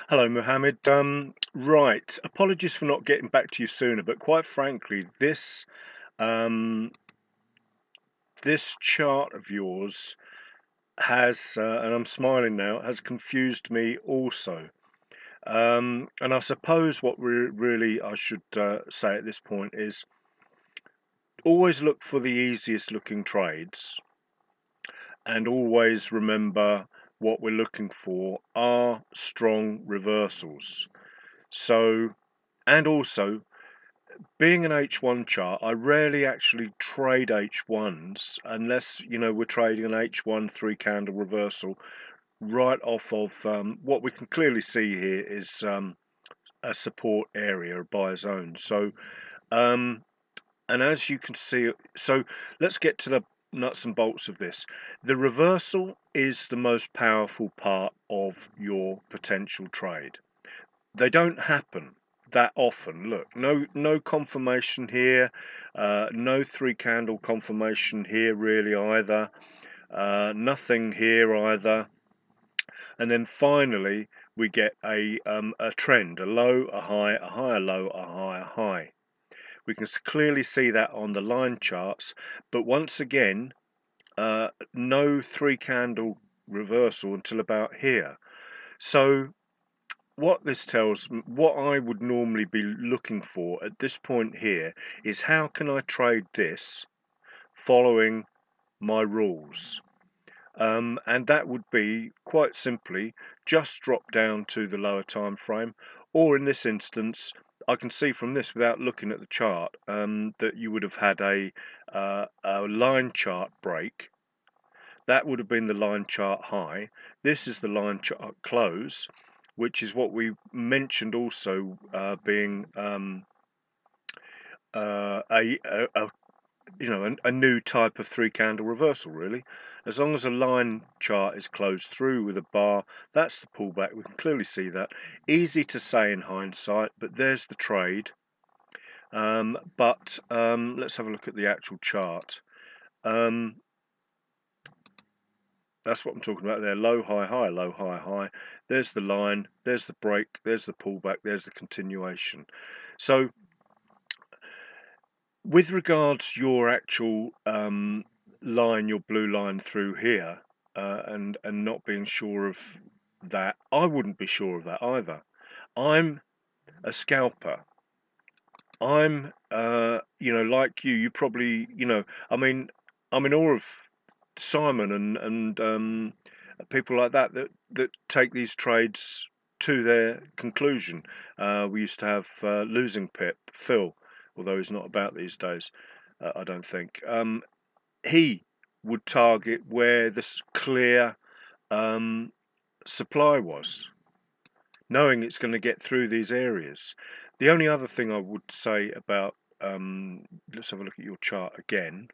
Hello, Mohammed. Right. Apologies for not getting back to you sooner, but quite frankly, um, this chart of yours and I'm smiling now, has confused me also. And I suppose what I should say at this point is always look for the easiest looking trades, and always remember what we're looking for are strong reversals. So, and also being an H1 chart, I rarely actually trade H1s unless, we're trading an H1 three candle reversal right off of what we can clearly see here is a support area, a buy zone. So, um, and as you can see, so let's get to the nuts and bolts of this. The reversal is the most powerful part of your potential trade. They don't happen that often. Look, no confirmation here, no three candle confirmation here really either, nothing here either, and then finally we get a trend, a low, a high, a higher low, a higher high. We can clearly see that on the line charts, but once again, no three candle reversal until about here. So what I would normally be looking for at this point here is how can I trade this following my rules? And that would be quite simply just drop down to the lower time frame, or in this instance, I can see from this without looking at the chart that you would have had a line chart break. That would have been the line chart high. This is the line chart close, which is what we mentioned also being a a new type of three candle reversal really. As long as a line chart is closed through with a bar, that's the pullback. We can clearly see that. Easy to say in hindsight, but there's the trade. But let's have a look at the actual chart. Um, That's what I'm talking about there. Low, high, high, low, high, high. There's the line, there's the break, there's the pullback, there's the continuation. So with regards your actual line, your blue line through here, and not being sure of that, I wouldn't be sure of that either. I'm a scalper. I'm, like you probably, I mean, I'm in awe of Simon and people like that take these trades to their conclusion. We used to have losing Pip Phil, although he's not about these days. I don't think he would target where this clear um, supply was, knowing it's going to get through these areas. The only other thing I would say about let's have a look at your chart again.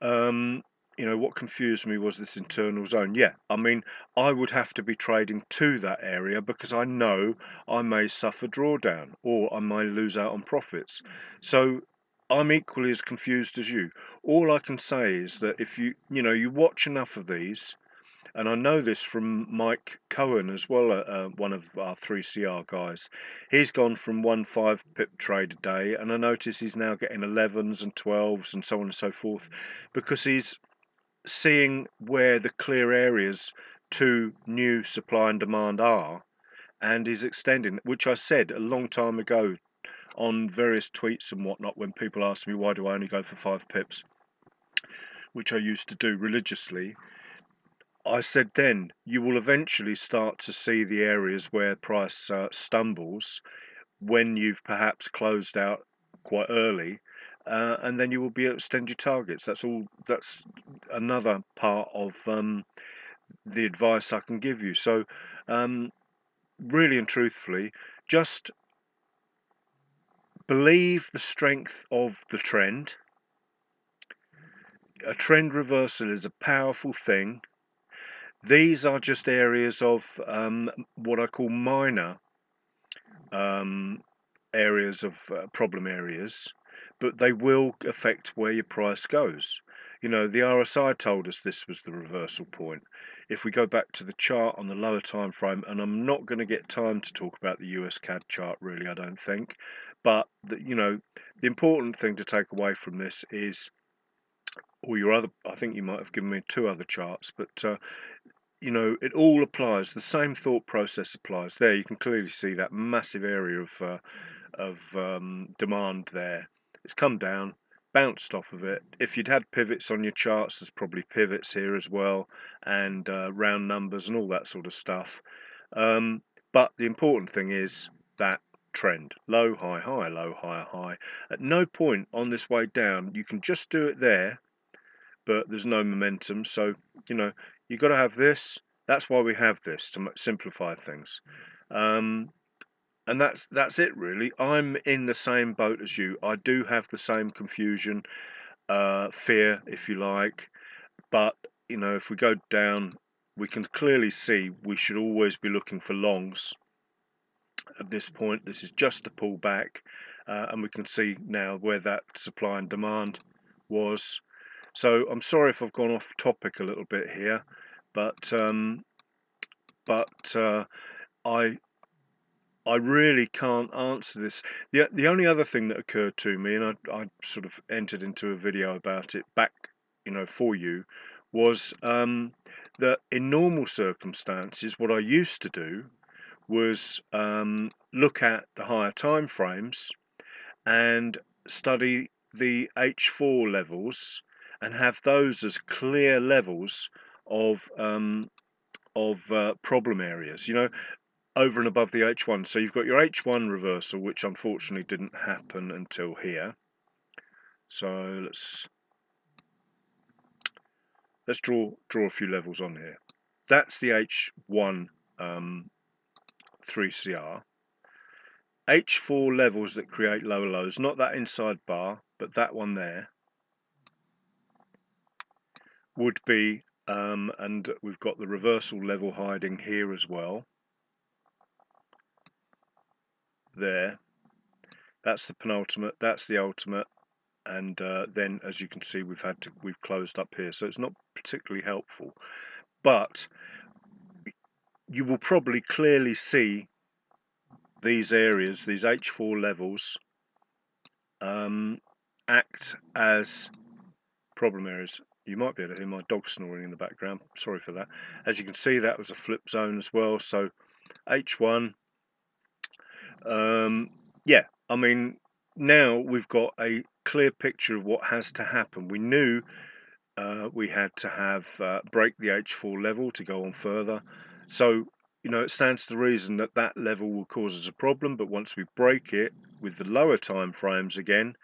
Um, what confused me was this internal zone. Yeah, I mean, I would have to be trading to that area because I know I may suffer drawdown or I may lose out on profits. So I'm equally as confused as you. All I can say is that if you watch enough of these, and I know this from Mike Cohen as well, one of our 3CR guys. He's gone from 1 5 pip trade a day, and I notice he's now getting 11s and 12s and so on and so forth because he's seeing where the clear areas to new supply and demand are, and he's extending, which I said a long time ago on various tweets and whatnot when people ask me why do I only go for 5 pips, which I used to do religiously. I said then you will eventually start to see the areas where price stumbles when you've perhaps closed out quite early, and then you will be able to extend your targets. That's all. That's another part of the advice I can give you. So, um, really and truthfully, just believe the strength of the trend. A trend reversal is a powerful thing. These are just areas of what I call minor um, areas of problem areas, but they will affect where your price goes. The RSI told us this was the reversal point. if we go back to the chart on the lower time frame, and I'm not going to get time to talk about the US CAD chart really, I don't think, but you know, the important thing to take away from this is, or your other, I think you might have given me two other charts, but you know, it all applies. The same thought process applies. There, you can clearly see that massive area of demand there. It's come down, bounced off of it. If you'd had pivots on your charts, there's probably pivots here as well, and round numbers and all that sort of stuff. But the important thing is that trend: low, high, high, low, high, high. At no point on this way down, you can just do it there, but there's no momentum. So, you know, you've got to have this. That's why we have this, to simplify things. Um, and that's it really. I'm in the same boat as you. I do have the same confusion, fear, if you like. But you know, if we go down, we can clearly see we should always be looking for longs at this point. This is just a pullback, and we can see now where that supply and demand was. So I'm sorry if I've gone off topic a little bit here, but but I really can't answer this. The only other thing that occurred to me, and I sort of entered into a video about it back, you know, for you, was that in normal circumstances, what I used to do was look at the higher time frames and study the H4 levels and have those as clear levels of problem areas. You know, over and above the H1. So you've got your H1 reversal, which unfortunately didn't happen until here. So let's draw a few levels on here. That's the H1 3CR. H4 levels that create lower lows, not that inside bar, but that one there, would be, and we've got the reversal level hiding here as well. There, that's the penultimate, that's the ultimate, and then as you can see we've closed up here, so it's not particularly helpful, but you will probably clearly see these areas, these H4 levels, act as problem areas. You might be able to hear my dog snoring in the background, sorry for that. As you can see, that was a flip zone as well. So H1, yeah, I mean, now we've got a clear picture of what has to happen. We knew we had to have break the H4 level to go on further. So, you know, it stands to reason that that level will cause us a problem, but once we break it with the lower time frames again,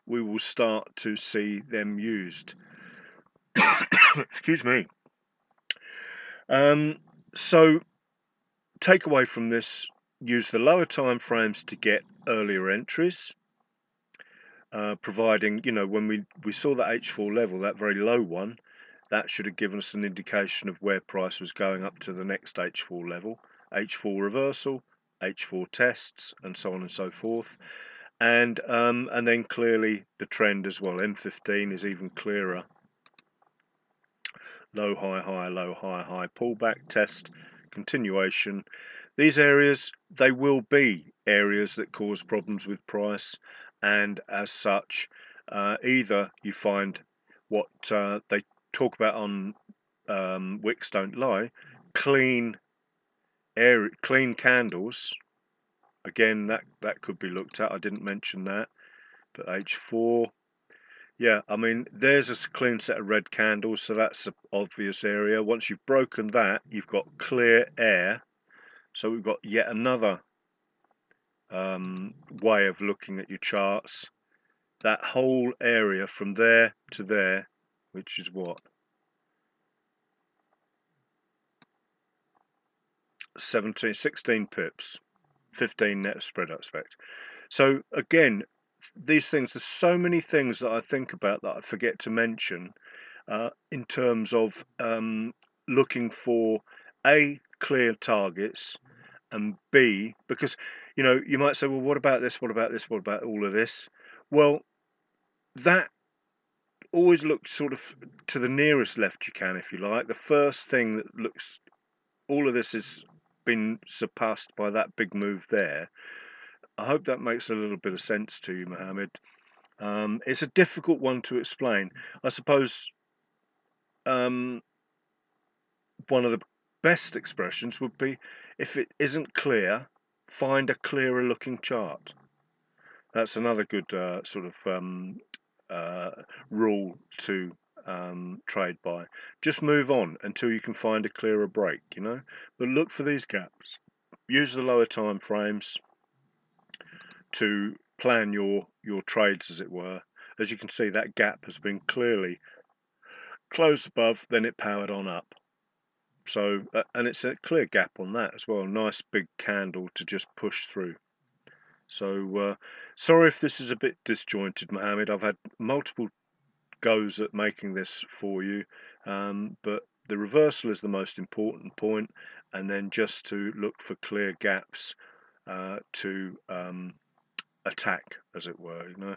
we will start to see them used. Excuse me. So, take away from this, use the lower time frames to get earlier entries. Providing, you know, when we saw that H4 level, that very low one, that should have given us an indication of where price was going up to the next H4 level, H4 reversal, H4 tests, and so on and so forth. And then clearly the trend as well. M15 is even clearer. Low, high, high, low, high, high, pullback, test, continuation. These areas, they will be areas that cause problems with price, and as such, either you find what they talk about on Wicks Don't Lie, clean candles. Again, that could be looked at. I didn't mention that, but H4. Yeah, I mean, there's a clean set of red candles, so that's an obvious area. Once you've broken that, you've got clear air. So we've got yet another way of looking at your charts. That whole area from there to there, which is what? 16 pips, 15 net spread, I expect. So again, these things, there's so many things that I think about that I forget to mention in terms of looking for A, clear targets, and B, because, you know, you might say, well, what about this? What about this? What about all of this? Well, that always look sort of to the nearest left you can, if you like. The first thing that looks, all of this has been surpassed by that big move there. I hope that makes a little bit of sense to you, Mohammed. It's a difficult one to explain. I suppose um, one of the best expressions would be, if it isn't clear, find a clearer looking chart. That's another good uh, rule to trade by. Just move on until you can find a clearer break, you know. But look for these gaps. Use the lower time frames to plan your trades, as it were. As you can see, that gap has been clearly closed above, then it powered on up. So, and it's a clear gap on that as well. Nice big candle to just push through. So, sorry if this is a bit disjointed, Mohammed. I've had multiple goes at making this for you, but the reversal is the most important point, and then just to look for clear gaps to attack, as it were. You know.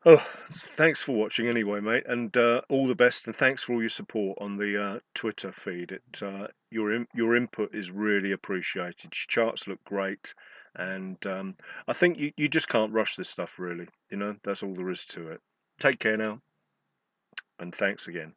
Oh, thanks for watching anyway, mate, and all the best, and thanks for all your support on the Twitter feed. Your input is really appreciated. Your charts look great, and I think you just can't rush this stuff, really. You know, that's all there is to it. Take care now, and thanks again.